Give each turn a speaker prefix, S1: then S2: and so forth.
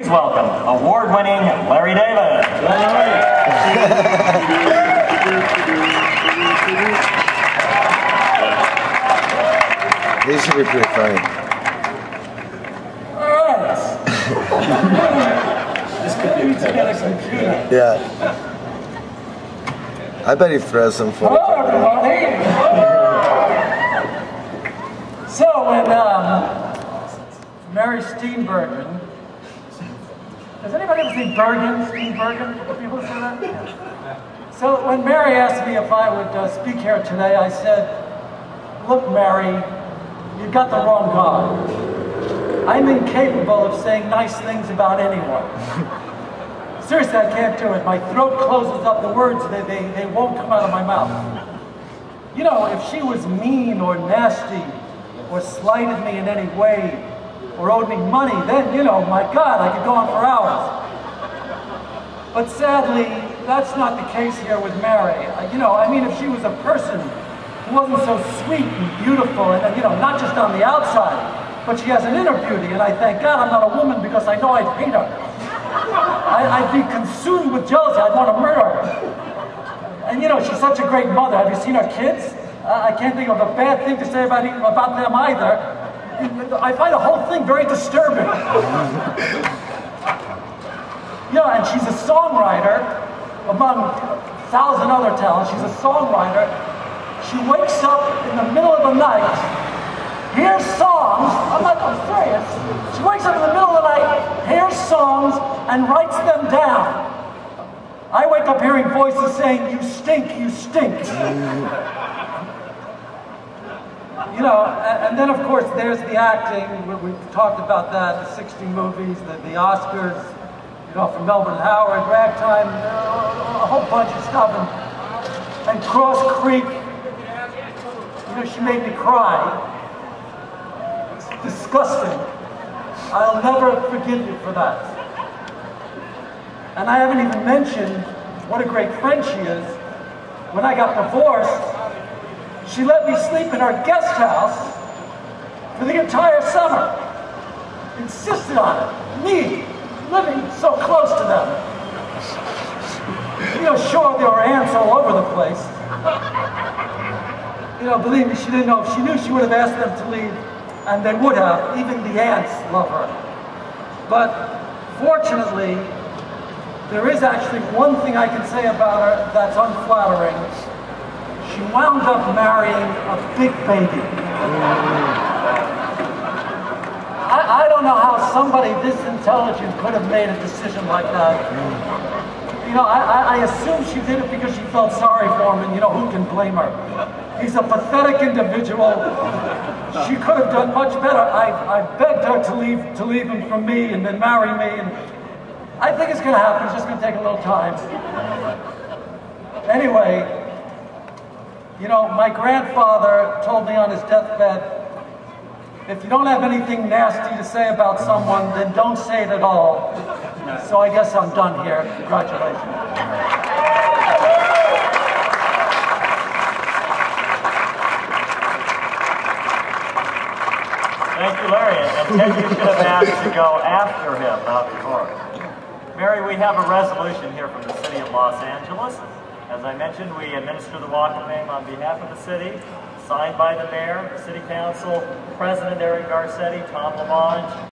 S1: Please welcome award-winning Larry David.
S2: These should be pretty funny.
S3: Alright. This could be together computer.
S2: Yeah. I bet he throws some funny.
S3: Hello, everybody. So when Mary Steenburgen, has anybody ever seen Steenburgen? People say that? Yeah. So when Mary asked me if I would speak here today, I said, "Look, Mary, you've got the wrong God. I'm incapable of saying nice things about anyone. Seriously, I can't do it. My throat closes up. The words, they won't come out of my mouth. You know, if she was mean or nasty or slighted me in any way or owed me money, then, you know, my God, I could go on for hours. But sadly, that's not the case here with Mary. You know, I mean, if she was a person who wasn't so sweet and beautiful, and, you know, not just on the outside, but she has an inner beauty, and I thank God I'm not a woman because I know I'd hate her. I'd be consumed with jealousy. I'd want to murder her. And, you know, she's such a great mother. Have you seen her kids? I can't think of a bad thing to say about them either. I find the whole thing very disturbing. Yeah, and she's a songwriter, among 1,000 other talents. She's a songwriter. She wakes up in the middle of the night, hears songs, I'm serious. She wakes up in the middle of the night, hears songs, and writes them down. I wake up hearing voices saying, "You stink, you stink." You know, and then of course there's the acting. We've talked about that, the 60 movies, the Oscars, you know, from Melbourne and Howard, Ragtime, a whole bunch of stuff. And Cross Creek, you know, she made me cry. It's disgusting. I'll never forgive you for that. And I haven't even mentioned what a great friend she is. When I got divorced, she let me sleep in her guest house for the entire summer. Insisted on it. Me, living so close to them. You know, sure, there were ants all over the place. You know, believe me, she didn't know. If she knew, she would have asked them to leave, and they would have. Even the ants love her. But fortunately, there is actually one thing I can say about her that's unflattering. She wound up marrying a big baby. I don't know how somebody this intelligent could have made a decision like that. You know, I assume she did it because she felt sorry for him, and you know, who can blame her? He's a pathetic individual. She could have done much better. I begged her to leave him from me and then marry me, and I think it's going to happen. It's just going to take a little time. Anyway, you know, my grandfather told me on his deathbed, if you don't have anything nasty to say about someone, then don't say it at all. So I guess I'm done here. Congratulations.
S1: Thank you, Larry. And Ted, you should have asked to go after him, not before. Mary, we have a resolution here from the City of Los Angeles. As I mentioned, we administer the Walk of Fame on behalf of the city, signed by the mayor, the city council, President Eric Garcetti, Tom Lamont.